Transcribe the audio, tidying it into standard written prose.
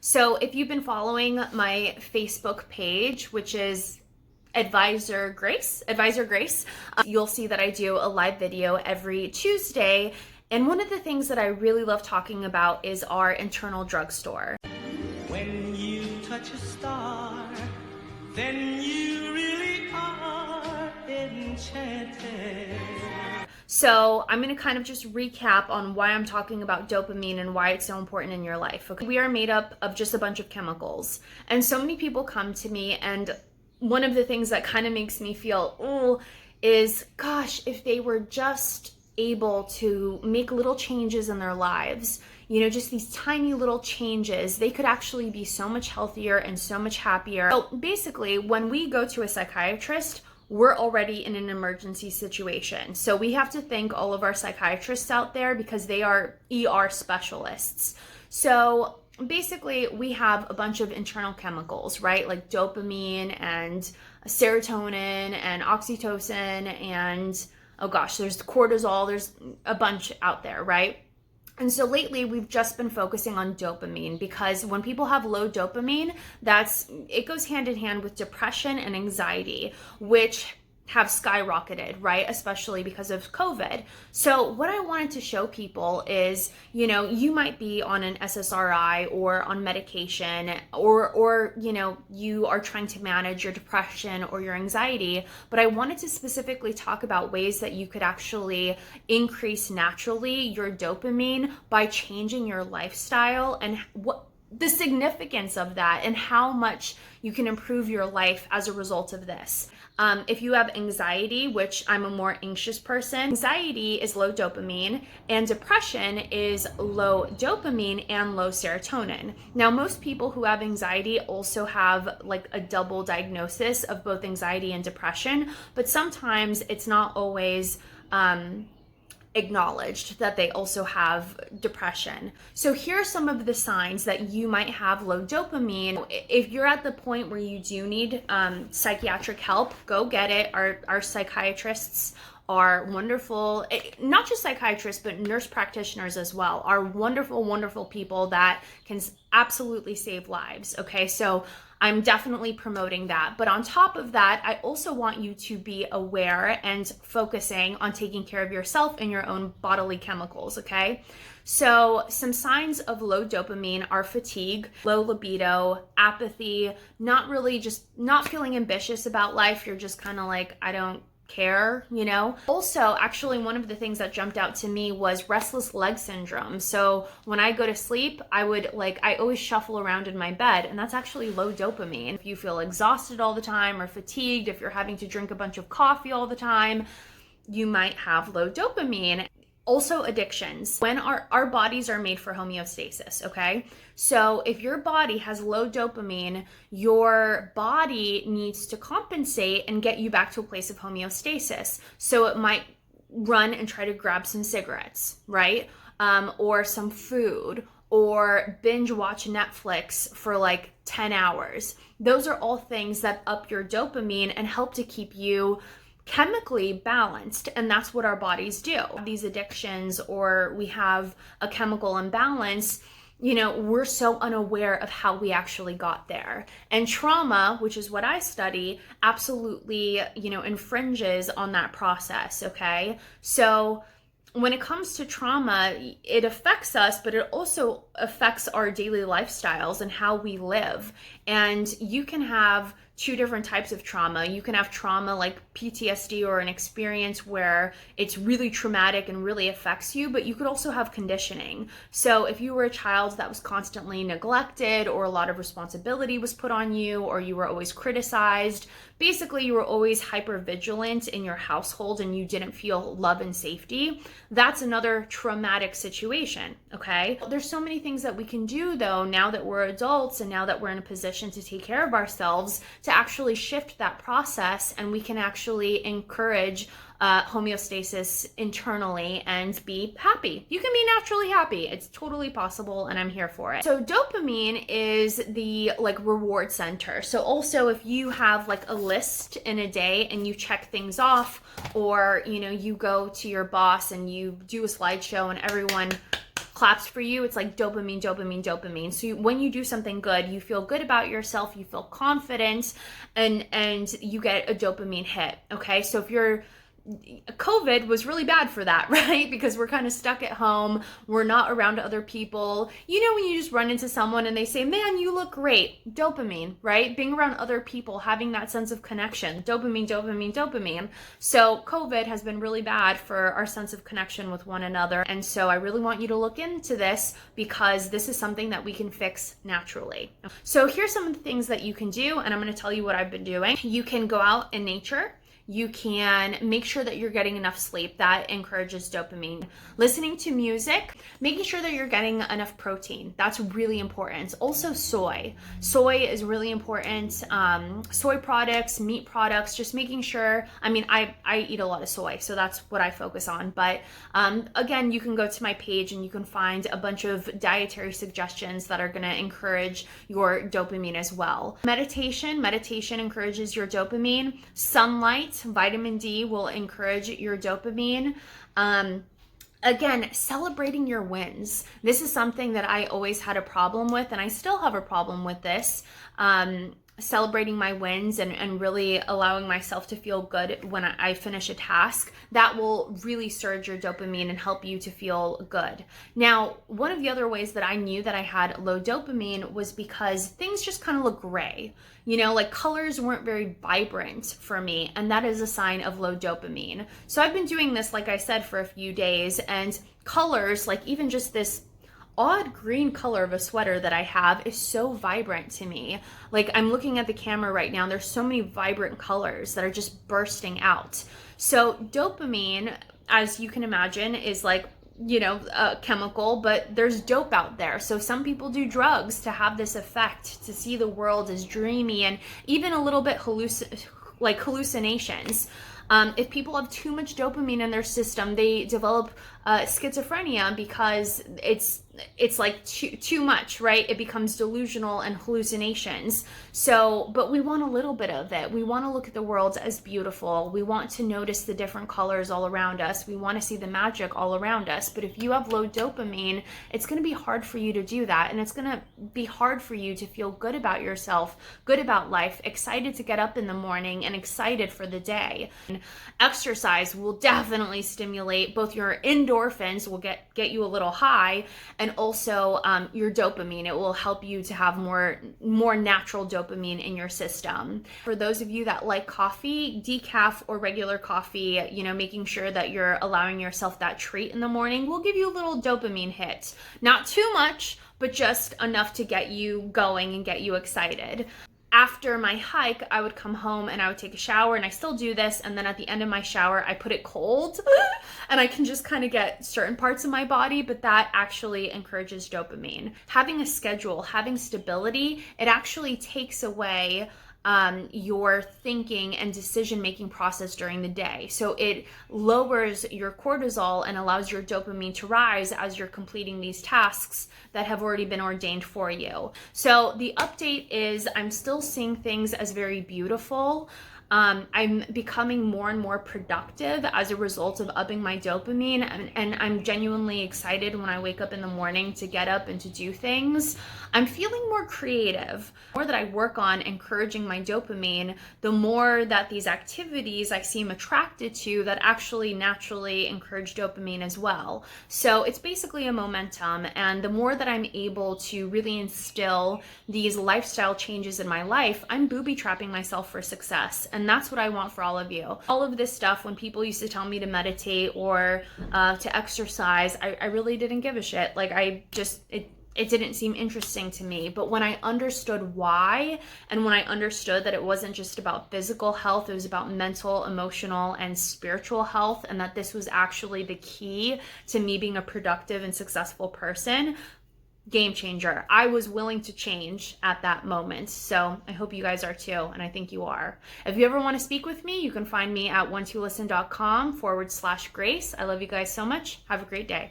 So if you've been following my Facebook page, which is Advisor Grace, you'll see that I do a live video every Tuesday. And one of the things that I really love talking about is our internal drugstore. When you touch a star, then you really are enchanted. So I'm going to kind of just recap on why I'm talking about dopamine and why it's so important in your life. Okay? We are made up of just a bunch of chemicals. And so many people come to me, and one of the things that kind of makes me feel, is, gosh, if they were just able to make little changes in their lives, just these tiny little changes, they could actually be so much healthier and so much happier. So basically, when we go to a psychiatrist, we're already in an emergency situation. So we have to thank all of our psychiatrists out there because they are ER specialists. So basically, we have a bunch of internal chemicals, right? Like dopamine and serotonin and oxytocin and, oh gosh, there's cortisol, there's a bunch out there, right? And so lately we've just been focusing on dopamine because when people have low dopamine, it goes hand in hand with depression and anxiety, which have skyrocketed, right? Especially because of COVID. So what I wanted to show people is, you might be on an SSRI or on medication or you are trying to manage your depression or your anxiety, but I wanted to specifically talk about ways that you could actually increase naturally your dopamine by changing your lifestyle and what the significance of that and how much you can improve your life as a result of this. If you have anxiety, which I'm a more anxious person, anxiety is low dopamine and depression is low dopamine and low serotonin. Now, most people who have anxiety also have like a double diagnosis of both anxiety and depression, but sometimes it's not always acknowledged that they also have depression. So here are some of the signs that you might have low dopamine. If you're at the point where you do need psychiatric help, go get it. Our psychiatrists are wonderful, not just psychiatrists, but nurse practitioners as well, are wonderful, wonderful people that can absolutely save lives. Okay, so I'm definitely promoting that. But on top of that, I also want you to be aware and focusing on taking care of yourself and your own bodily chemicals, okay? So some signs of low dopamine are fatigue, low libido, apathy, not feeling ambitious about life. You're just kind of like, I don't care. Also, actually, one of the things that jumped out to me was restless leg syndrome. So when I go to sleep, I always shuffle around in my bed, and that's actually low dopamine. If you feel exhausted all the time or fatigued, if you're having to drink a bunch of coffee all the time, you might have low dopamine. Also, addictions. When our bodies are made for homeostasis, okay? So if your body has low dopamine, your body needs to compensate and get you back to a place of homeostasis. So it might run and try to grab some cigarettes, right? Or some food, or binge watch Netflix for like 10 hours. Those are all things that up your dopamine and help to keep you chemically balanced, and that's what our bodies do. These addictions, or we have a chemical imbalance, we're so unaware of how we actually got there. And trauma, which is what I study, absolutely, infringes on that process, okay? So when it comes to trauma, it affects us, but it also affects our daily lifestyles and how we live. And you can have two different types of trauma. You can have trauma like PTSD or an experience where it's really traumatic and really affects you, but you could also have conditioning. So if you were a child that was constantly neglected, or a lot of responsibility was put on you, or you were always criticized, basically you were always hyper vigilant in your household and you didn't feel love and safety, that's another traumatic situation, okay? There's so many things that we can do though, now that we're adults and now that we're in a position to take care of ourselves, to actually shift that process, and we can actually encourage homeostasis internally and be happy. You can be naturally happy. It's totally possible, and I'm here for it. So dopamine is the reward center. So also, if you have a list in a day and you check things off, or you go to your boss and you do a slideshow and everyone claps for you, it's like dopamine, dopamine, dopamine. So when you do something good, you feel good about yourself, you feel confident, and you get a dopamine hit. Okay, so if you're COVID was really bad for that, right? Because we're kind of stuck at home. We're not around other people. You know, when you just run into someone and they say, man, you look great. Dopamine, right? Being around other people, having that sense of connection. Dopamine, dopamine, dopamine. So COVID has been really bad for our sense of connection with one another. And so I really want you to look into this because this is something that we can fix naturally. So here's some of the things that you can do. And I'm going to tell you what I've been doing. You can go out in nature. You can make sure that you're getting enough sleep. That encourages dopamine. Listening to music, making sure that you're getting enough protein. That's really important. Also soy. Soy is really important. Soy products, meat products, just making sure, I mean, I eat a lot of soy, so that's what I focus on. But again, you can go to my page and you can find a bunch of dietary suggestions that are gonna encourage your dopamine as well. Meditation encourages your dopamine. Sunlight, vitamin D will encourage your dopamine. Again, celebrating your wins. This is something that I always had a problem with, and I still have a problem with this. Celebrating my wins and really allowing myself to feel good when I finish a task, that will really surge your dopamine and help you to feel good. Now, one of the other ways that I knew that I had low dopamine was because things just kind of look gray. You know, like colors weren't very vibrant for me, and that is a sign of low dopamine. So I've been doing this, like I said, for a few days, and colors, like even just this odd green color of a sweater that I have is so vibrant to me. Like I'm looking at the camera right now, and there's so many vibrant colors that are just bursting out. So dopamine, as you can imagine, is like, you know, a chemical, but there's dope out there. So some people do drugs to have this effect, to see the world as dreamy and even a little bit hallucinations. If people have too much dopamine in their system, they develop schizophrenia because it's like too much, right? It becomes delusional and hallucinations. So, but we want a little bit of it. We want to look at the world as beautiful. We want to notice the different colors all around us. We want to see the magic all around us. But if you have low dopamine, it's going to be hard for you to do that. And it's going to be hard for you to feel good about yourself, good about life, excited to get up in the morning and excited for the day. And exercise will definitely stimulate both your endorphins, will get you a little high, and also your dopamine. It will help you to have more natural dopamine in your system. For those of you that like coffee, decaf or regular coffee, you know, making sure that you're allowing yourself that treat in the morning will give you a little dopamine hit. Not too much, but just enough to get you going and get you excited. After my hike, I would come home and I would take a shower, and I still do this, and then at the end of my shower, I put it cold and I can just kind of get certain parts of my body, but that actually encourages dopamine. Having a schedule, having stability, it actually takes away your thinking and decision-making process during the day. So it lowers your cortisol and allows your dopamine to rise as you're completing these tasks that have already been ordained for you. So the update is I'm still seeing things as very beautiful. I'm becoming more and more productive as a result of upping my dopamine, and I'm genuinely excited when I wake up in the morning to get up and to do things. I'm feeling more creative. The more that I work on encouraging my dopamine, the more that these activities I seem attracted to that actually naturally encourage dopamine as well. So it's basically a momentum, and the more that I'm able to really instill these lifestyle changes in my life, I'm booby trapping myself for success. And that's what I want for all of you. All of this stuff, when people used to tell me to meditate or to exercise, I really didn't give a shit. Like it didn't seem interesting to me. But when I understood why, and when I understood that it wasn't just about physical health, it was about mental, emotional, and spiritual health, and that this was actually the key to me being a productive and successful person, game changer. I was willing to change at that moment. So I hope you guys are too, and I think you are. If you ever want to speak with me, you can find me at one2listen.com/Grace. I love you guys so much. Have a great day.